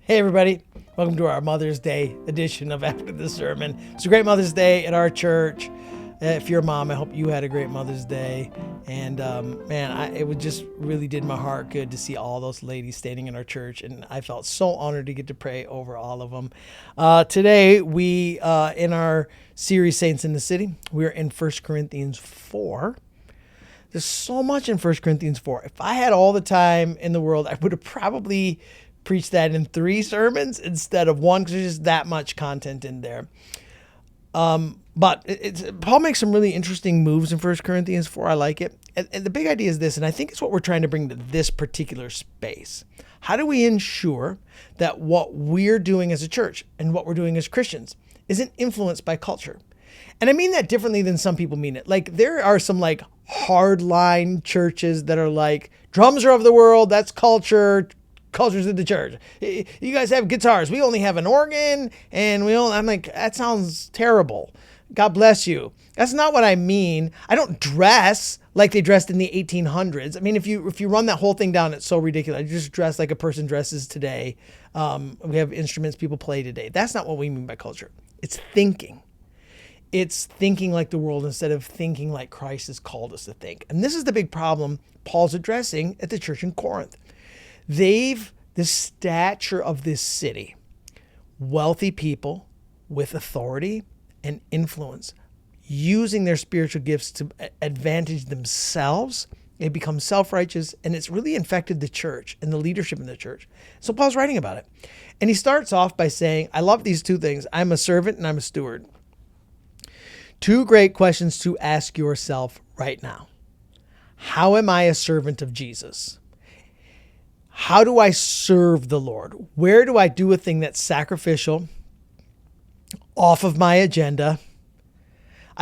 Hey everybody, welcome to our Mother's Day edition of After the Sermon. It's a great Mother's Day at our church. If you're a mom, I hope you had a great Mother's Day. And it just really did my heart good to see all those ladies standing in our church, and I felt so honored to get to pray over all of them. Today, we in our series Saints in the City, we're in 1 Corinthians 4. There's so much in 1 Corinthians 4. If I had all the time in the world, I would have probably preached that in 3 sermons instead of 1, because there's just that much content in there. But Paul makes some really interesting moves in 1 Corinthians 4. I like it. And the big idea is this, and I think it's what we're trying to bring to this particular space. How do we ensure that what we're doing as a church and what we're doing as Christians isn't influenced by culture? And I mean that differently than some people mean it. Like, there are some hardline churches that are like, drums are of the world, that's culture. Cultures of the church. You guys have guitars. We only have an organ, and I'm like, that sounds terrible. God bless you. That's not what I mean. I don't dress like they dressed in the 1800s. I mean, if you run that whole thing down, it's so ridiculous. I just dress like a person dresses today. We have instruments people play today. That's not what we mean by culture. It's thinking. It's thinking like the world instead of thinking like Christ has called us to think. And this is the big problem Paul's addressing at the church in Corinth. The stature of this city, wealthy people with authority and influence, using their spiritual gifts to advantage themselves. They become self-righteous, and it's really infected the church and the leadership in the church. So Paul's writing about it. And he starts off by saying, I love these 2 things. I'm a servant and I'm a steward. 2 great questions to ask yourself right now. How am I a servant of Jesus? How do I serve the Lord? Where do I do a thing that's sacrificial, off of my agenda?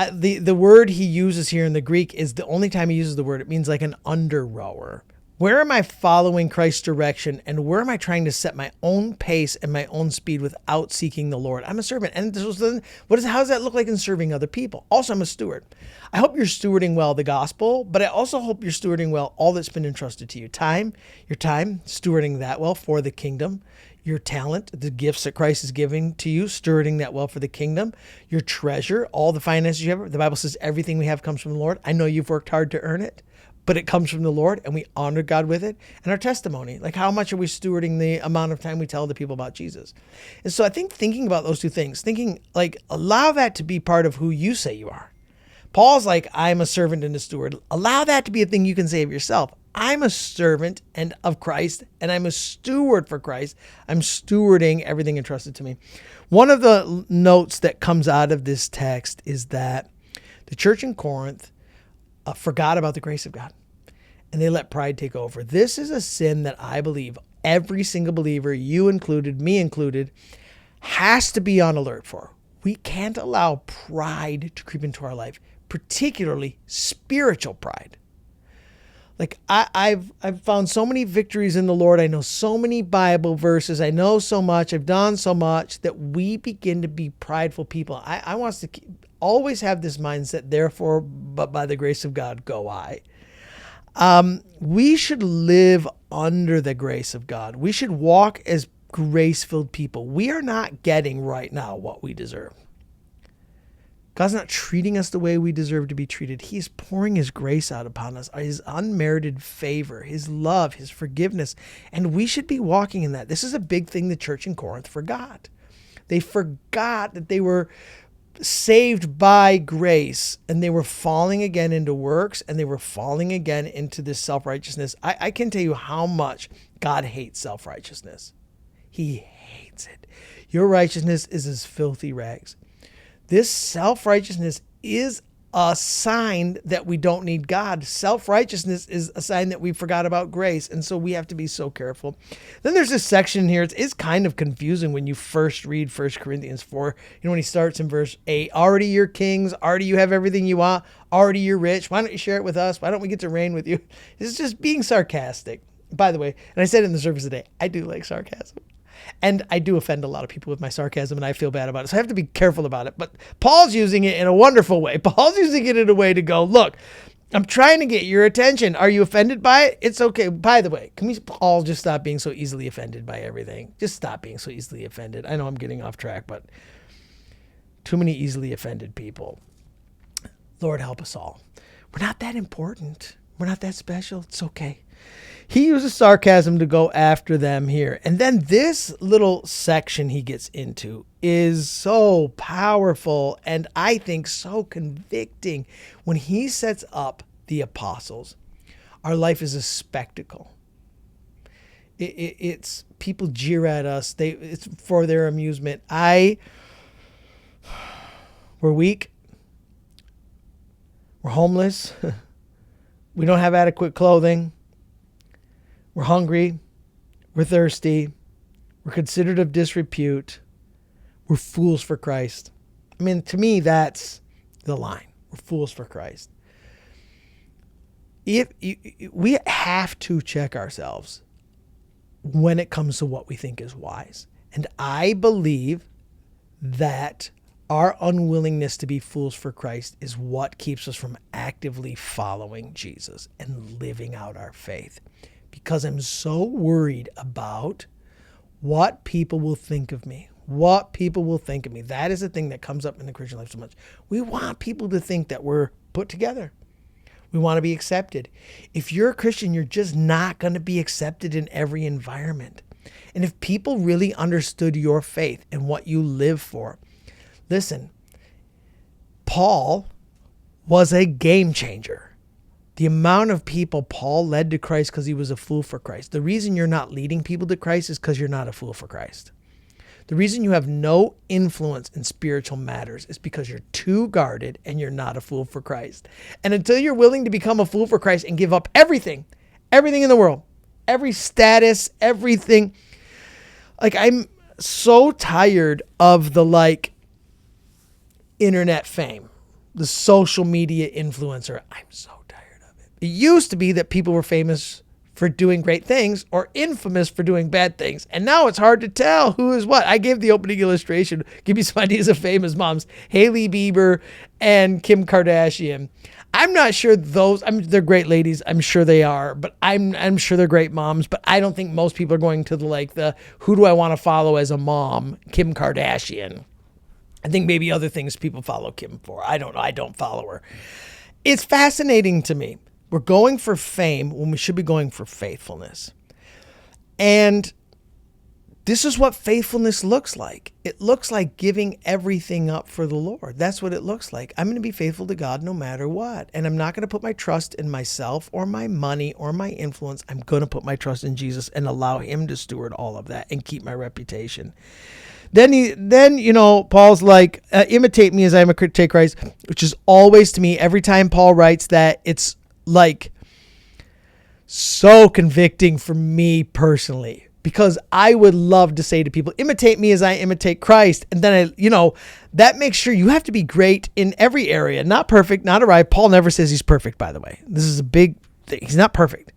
The word he uses here in the Greek is the only time he uses the word. It means like an under rower. Where am I following Christ's direction, and where am I trying to set my own pace and my own speed without seeking the Lord? I'm a servant. And how does that look like in serving other people? Also, I'm a steward. I hope you're stewarding well the gospel, but I also hope you're stewarding well all that's been entrusted to you. Your time, stewarding that well for the kingdom. Your talent, the gifts that Christ is giving to you, stewarding that well for the kingdom. Your treasure, all the finances you have. The Bible says everything we have comes from the Lord. I know you've worked hard to earn it, but it comes from the Lord, and we honor God with it. And our testimony, like how much are we stewarding the amount of time we tell the people about Jesus? And so I think thinking about those 2 things, allow that to be part of who you say you are. Paul's like, I'm a servant and a steward. Allow that to be a thing you can say of yourself. I'm a servant and of Christ, and I'm a steward for Christ. I'm stewarding everything entrusted to me. One of the notes that comes out of this text is that the church in Corinth forgot about the grace of God, and they let pride take over. This is a sin that I believe every single believer, you included, me included, has to be on alert for. We can't allow pride to creep into our life, particularly spiritual pride. Like I've found so many victories in the Lord. I know so many Bible verses. I know so much. I've done so much that we begin to be prideful people. I want us to always have this mindset, therefore, but by the grace of God, go I. We should live under the grace of God. We should walk as grace-filled people. We are not getting right now what we deserve. God's not treating us the way we deserve to be treated. He's pouring his grace out upon us, his unmerited favor, his love, his forgiveness. And we should be walking in that. This is a big thing the church in Corinth forgot. They forgot that they were saved by grace, and they were falling again into works, and they were falling again into this self-righteousness. I can tell you how much God hates self-righteousness. He hates it. Your righteousness is as filthy rags. This self-righteousness is a sign that we don't need God. Self-righteousness is a sign that we forgot about grace. And so we have to be so careful. Then there's this section here. It's kind of confusing when you first read 1 Corinthians 4. When he starts in verse 8, already you're kings, already you have everything you want, already you're rich. Why don't you share it with us? Why don't we get to reign with you? It's just being sarcastic. By the way, and I said it in the service today, I do like sarcasm. And I do offend a lot of people with my sarcasm, and I feel bad about it. So I have to be careful about it. But Paul's using it in a wonderful way. Paul's using it in a way to go, look, I'm trying to get your attention. Are you offended by it? It's okay. By the way, can we all just stop being so easily offended by everything? Just stop being so easily offended. I know I'm getting off track, but too many easily offended people. Lord, help us all. We're not that important. We're not that special. It's okay. He uses sarcasm to go after them here. And then this little section he gets into is so powerful and I think so convicting when he sets up the apostles. Our life is a spectacle. It's people jeer at us. It's for their amusement. We're weak. We're homeless. We don't have adequate clothing. We're hungry. We're thirsty. We're considered of disrepute. We're fools for Christ. I mean, to me, that's the line. We're fools for Christ. We have to check ourselves when it comes to what we think is wise. And I believe that our unwillingness to be fools for Christ is what keeps us from actively following Jesus and living out our faith. Because I'm so worried about what people will think of me. What people will think of me. That is the thing that comes up in the Christian life so much. We want people to think that we're put together. We want to be accepted. If you're a Christian, you're just not going to be accepted in every environment. And if people really understood your faith and what you live for, listen, Paul was a game changer. The amount of people Paul led to Christ because he was a fool for Christ. The reason you're not leading people to Christ is because you're not a fool for Christ. The reason you have no influence in spiritual matters is because you're too guarded and you're not a fool for Christ. And until you're willing to become a fool for Christ and give up everything in the world, every status, everything. Like, I'm so tired of the internet fame, the social media influencer. I'm so tired of it. It used to be that people were famous for doing great things or infamous for doing bad things. And now it's hard to tell who is what. I gave the opening illustration, give you some ideas of famous moms, Hailey Bieber and Kim Kardashian. I'm not sure they're great ladies. I'm sure they are, but I'm sure they're great moms, but I don't think most people are going to the who do I want to follow as a mom, Kim Kardashian. I think maybe other things people follow Kim for. I don't know. I don't follow her. It's fascinating to me. We're going for fame when we should be going for faithfulness. And this is what faithfulness looks like. It looks like giving everything up for the Lord. That's what it looks like. I'm going to be faithful to God no matter what. And I'm not going to put my trust in myself or my money or my influence. I'm going to put my trust in Jesus and allow him to steward all of that and keep my reputation. Then Paul's like, imitate me as I imitate Christ, which is always, to me, every time Paul writes that, it's like so convicting for me personally, because I would love to say to people, imitate me as I imitate Christ. And then that makes sure you have to be great in every area, not perfect, not arrived. Paul never says he's perfect, by the way. This is a big thing. He's not perfect,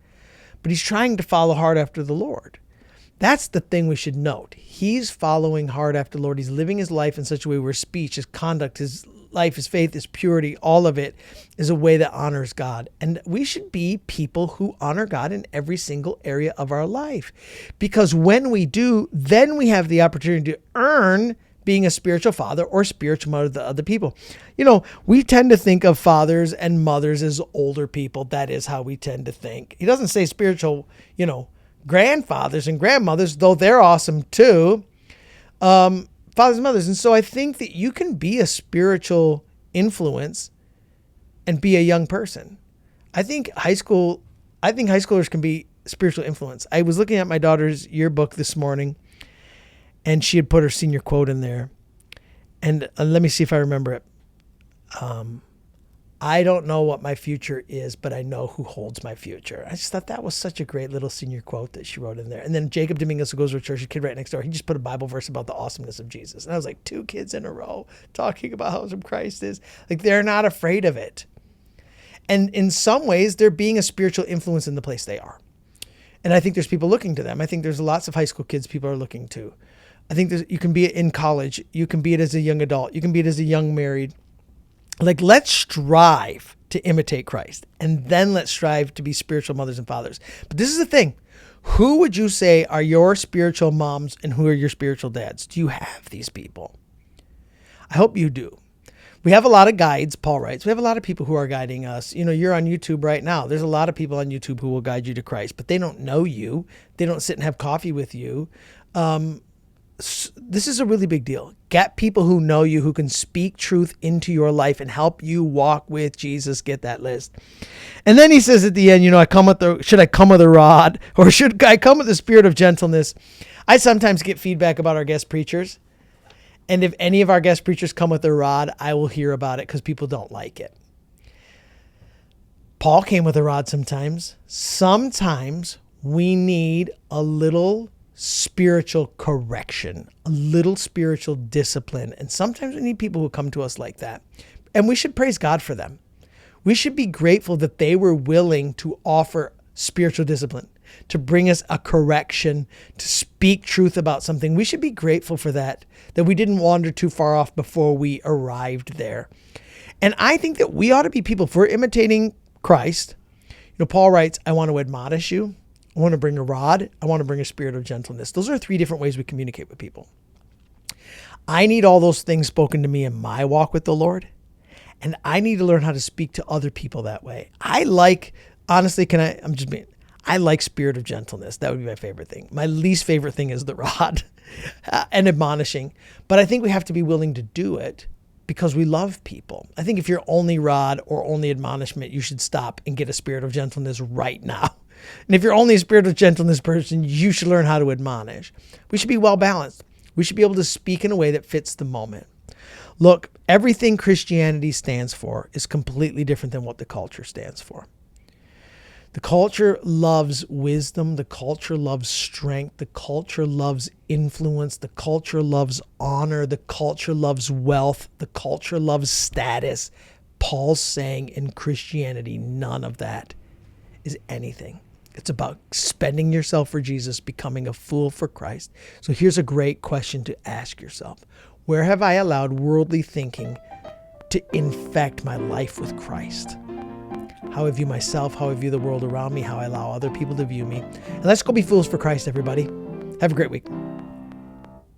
but he's trying to follow hard after the Lord. That's the thing we should note. He's following hard after the Lord. He's living his life in such a way where his speech, his conduct, his life, his faith, his purity, all of it is a way that honors God. And we should be people who honor God in every single area of our life. Because when we do, then we have the opportunity to earn being a spiritual father or spiritual mother to other people. We tend to think of fathers and mothers as older people. That is how we tend to think. He doesn't say spiritual, grandfathers and grandmothers, though they're awesome too. Fathers and mothers. And so I think that you can be a spiritual influence and be a young person. I think high schoolers can be spiritual influence. I was looking at my daughter's yearbook this morning, and she had put her senior quote in there. And let me see if I remember it. I don't know what my future is, but I know who holds my future. I just thought that was such a great little senior quote that she wrote in there. And then Jacob Dominguez, who goes to a church, a kid right next door, he just put a Bible verse about the awesomeness of Jesus. And I was like, 2 kids in a row talking about how awesome Christ is. Like, they're not afraid of it. And in some ways, they're being a spiritual influence in the place they are. And I think there's people looking to them. I think there's lots of high school kids people are looking to. I think you can be it in college. You can be it as a young adult. You can be it as a young married. Let's strive to imitate Christ. And then let's strive to be spiritual mothers and fathers. But this is the thing. Who would you say are your spiritual moms and who are your spiritual dads? Do you have these people? I hope you do. We have a lot of guides, Paul writes. We have a lot of people who are guiding us. You're on YouTube right now. There's a lot of people on YouTube who will guide you to Christ, but they don't know you. They don't sit and have coffee with you. This is a really big deal. Get people who know you, who can speak truth into your life and help you walk with Jesus. Get that list. And then he says at the end, should I come with a rod or should I come with the spirit of gentleness? I sometimes get feedback about our guest preachers. And if any of our guest preachers come with a rod, I will hear about it because people don't like it. Paul came with a rod sometimes. Sometimes we need a little spiritual correction, a little spiritual discipline. And sometimes we need people who come to us like that. And we should praise God for them. We should be grateful that they were willing to offer spiritual discipline, to bring us a correction, to speak truth about something. We should be grateful for that we didn't wander too far off before we arrived there. And I think that we ought to be people, if we're imitating Christ, Paul writes, I want to admonish you. I want to bring a rod. I want to bring a spirit of gentleness. Those are 3 different ways we communicate with people. I need all those things spoken to me in my walk with the Lord. And I need to learn how to speak to other people that way. I like spirit of gentleness. That would be my favorite thing. My least favorite thing is the rod and admonishing. But I think we have to be willing to do it because we love people. I think if you're only rod or only admonishment, you should stop and get a spirit of gentleness right now. And if you're only a spirit of gentleness person, you should learn how to admonish. We should be well balanced. We should be able to speak in a way that fits the moment. Look, everything Christianity stands for is completely different than what the culture stands for. The culture loves wisdom. The culture loves strength. The culture loves influence. The culture loves honor. The culture loves wealth. The culture loves status. Paul's saying in Christianity, none of that is anything. It's about spending yourself for Jesus, becoming a fool for Christ. So here's a great question to ask yourself. Where have I allowed worldly thinking to infect my life with Christ? How I view myself, how I view the world around me, how I allow other people to view me. And let's go be fools for Christ, everybody. Have a great week.